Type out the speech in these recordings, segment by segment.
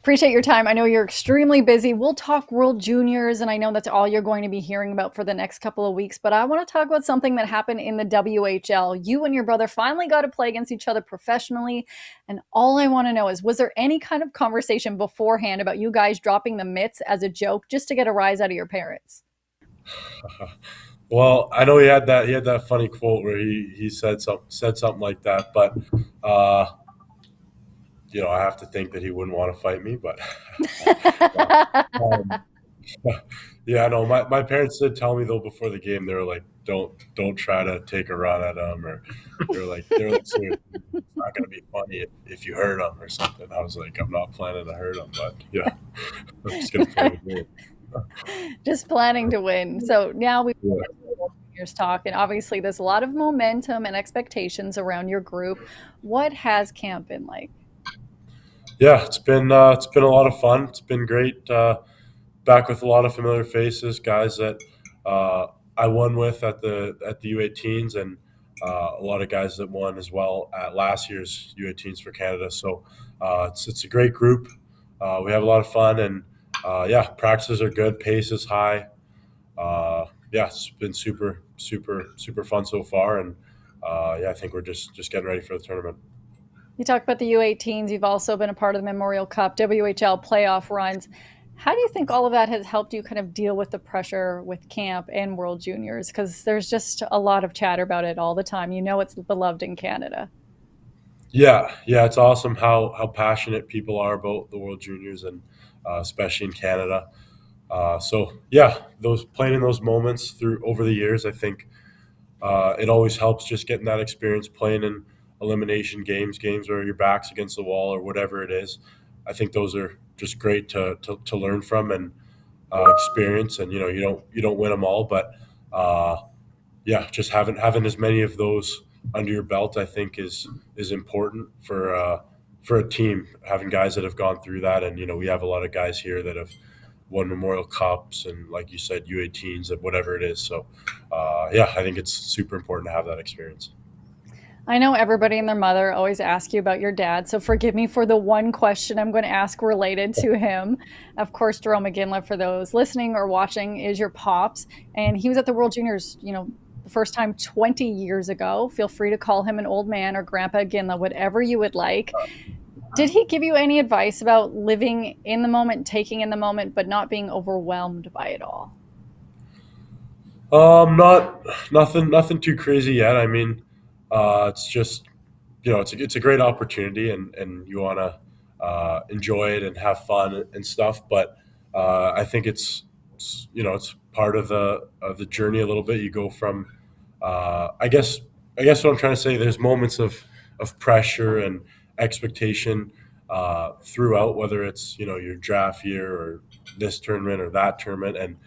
Appreciate your time. I know you're extremely busy. We'll talk World Juniors, and I know that's all you're going to be hearing about for the next couple of weeks. But I want to talk about something that happened in the WHL. You and your brother finally got to play against each other professionally. And all I want to know is, was there any kind of conversation beforehand about you guys dropping the mitts as a joke just to get a rise out of your parents? Well, I know he had that funny quote where he said something like that, but uh, I have to think that he wouldn't want to fight me. But no. Um, yeah, no, my parents did tell me though before the game they were like, don't try to take a run at him, or they're like seriously, it's not gonna be funny if you hurt him or something. I was like, I'm not planning to hurt him, but yeah, I'm just gonna play the game. Just planning to win. So now we Yeah. get to the World Juniors talk, and obviously there's a lot of momentum and expectations around your group. What has camp been like? Yeah, it's been a lot of fun. It's been great. Back with a lot of familiar faces, guys that uh, I won with at the U18s, and a lot of guys that won as well at last year's U18s for Canada. So it's a great group. We have a lot of fun, and yeah, practices are good. Pace is high. Yeah, it's been super, super, super fun so far, and yeah, I think we're just getting ready for the tournament. You talked about the U18s. You've also been a part of the Memorial Cup, WHL playoff runs. How do you think all of that has helped you kind of deal with the pressure with camp and World Juniors? Because there's just a lot of chatter about it all the time. You know, it's beloved in Canada. Yeah, yeah, it's awesome how passionate people are about the World Juniors, and especially in Canada. So yeah, those playing in those moments through over the years, I think it always helps just getting that experience playing in elimination games, games where your back's against the wall or whatever it is. I think those are just great to learn from and experience. And you don't win them all, but uh, yeah, just having as many of those under your belt, I think is important for a team. Having guys that have gone through that, and we have a lot of guys here that have won Memorial Cups and, like you said, U18s and whatever it is. So, yeah, I think it's super important to have that experience. I know everybody and their mother always ask you about your dad, so forgive me for the one question I'm going to ask related to him. Of course, Jerome Iginla, for those listening or watching, is your pops, and he was at the World Juniors, the first time 20 years ago. Feel free to call him an old man or Grandpa Iginla, whatever you would like. Did he give you any advice about living in the moment, taking in the moment, but not being overwhelmed by it all? Not nothing too crazy yet. I mean, it's just it's a great opportunity, and you want to enjoy it and have fun and stuff. But I think it's part of the journey a little bit. You go from I guess what I'm trying to say. There's moments of pressure and expectation throughout, whether it's your draft year or this tournament or that tournament, and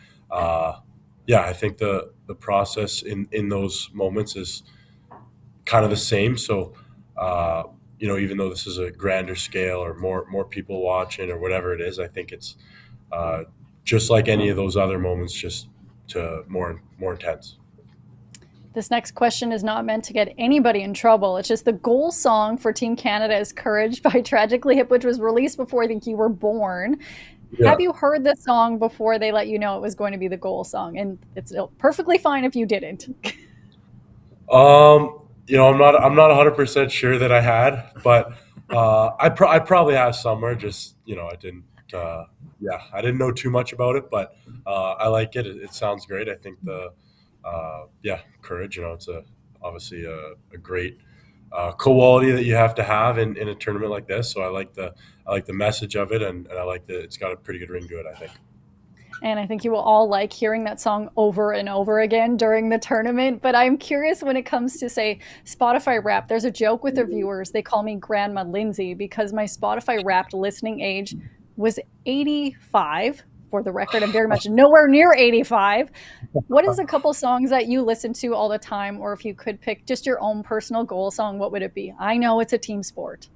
yeah, I think the process in those moments is kind of the same. So, even though this is a grander scale or more people watching or whatever it is, I think it's uh, just like any of those other moments, just to more intense. This next question is not meant to get anybody in trouble. It's just the goal song for Team Canada is Courage by Tragically Hip, which was released before I think you were born. Yeah. Have you heard the song before they let you know it was going to be the goal song? And it's perfectly fine if you didn't. I'm not 100% sure that I had, but I probably have somewhere. Just I didn't. Uh, yeah, I didn't know too much about it, but I like it. It sounds great. I think yeah, courage. It's obviously a great quality that you have to have in a tournament like this. So I like the message of it, and I like that it's got a pretty good ring to it, I think. And I think you will all like hearing that song over and over again during the tournament. But I'm curious when it comes to, say, Spotify Wrapped. There's a joke with their viewers. They call me Grandma Lindsay because my Spotify Wrapped listening age was 85. For the record, I'm very much nowhere near 85. What is a couple songs that you listen to all the time? Or if you could pick just your own personal goal song, what would it be? I know it's a team sport.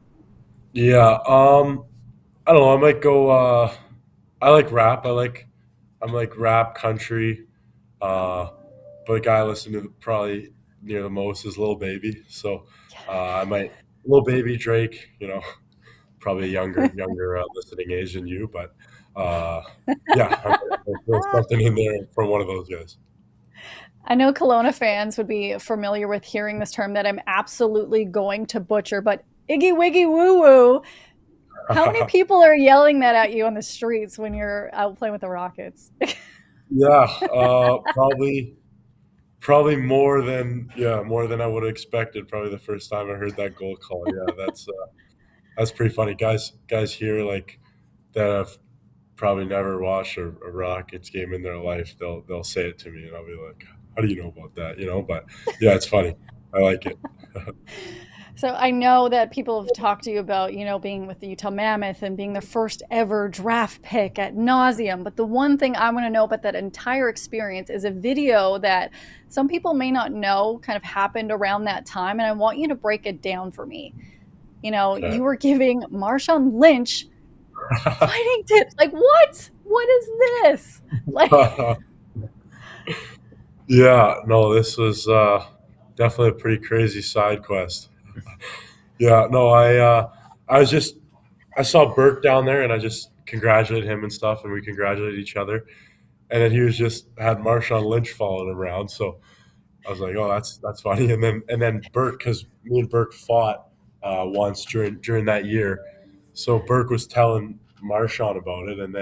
Yeah. I don't know. I might go. I like rap. I'm like rap country. Uh, but the guy I listen to probably near the most is Lil Baby. So I might Lil Baby Drake. probably a younger listening age than you, but yeah, there's something in there from one of those guys. I know Kelowna fans would be familiar with hearing this term that I'm absolutely going to butcher, but Iggy Wiggy Woo Woo. How many people are yelling that at you on the streets when you're out playing with the Rockets? Yeah, probably more than I would have expected. Probably the first time I heard that goal call. Yeah, that's pretty funny. Guys here like that have probably never watched a Rockets game in their life. They'll say it to me, and I'll be like, "How do you know about that?" But yeah, it's funny. I like it. So I know that people have talked to you about, being with the Utah Mammoth and being the first ever draft pick at nauseum. But the one thing I want to know about that entire experience is a video that some people may not know kind of happened around that time. And I want you to break it down for me. Okay. You were giving Marshawn Lynch fighting tips. Like, what? What is this? Like, Yeah, no, this was definitely a pretty crazy side quest. Yeah, no, I was just I saw Burke down there, and I just congratulated him and stuff, and we congratulated each other. And then he was just had Marshawn Lynch following him around, so I was like, "Oh, that's funny." And then Burke, because me and Burke fought once during that year, so Burke was telling Marshawn about it, and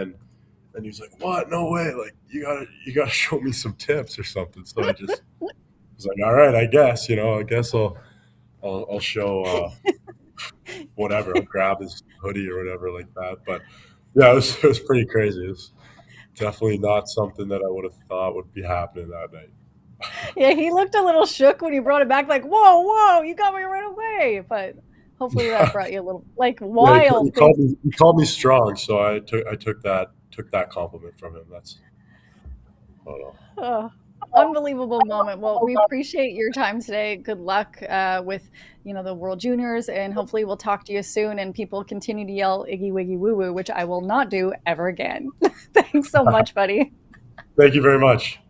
he was like, "What? No way! Like you gotta show me some tips or something." So I just was like, "All right, I guess I guess I'll show whatever. I'll grab his hoodie or whatever like that." But yeah, it was pretty crazy. It was definitely not something that I would have thought would be happening that night. yeah, he looked a little shook when he brought it back, like, whoa, whoa, you got me right away. But hopefully that brought you a little, like, Yeah, wild things. he called me strong, so I took that compliment from him. That's I don't know. Oh, unbelievable moment. Well, we appreciate your time today. Good luck with, the World Juniors, and hopefully we'll talk to you soon and people continue to yell Iggy Wiggy Woo Woo, which I will not do ever again. Thanks so much, buddy. Thank you very much.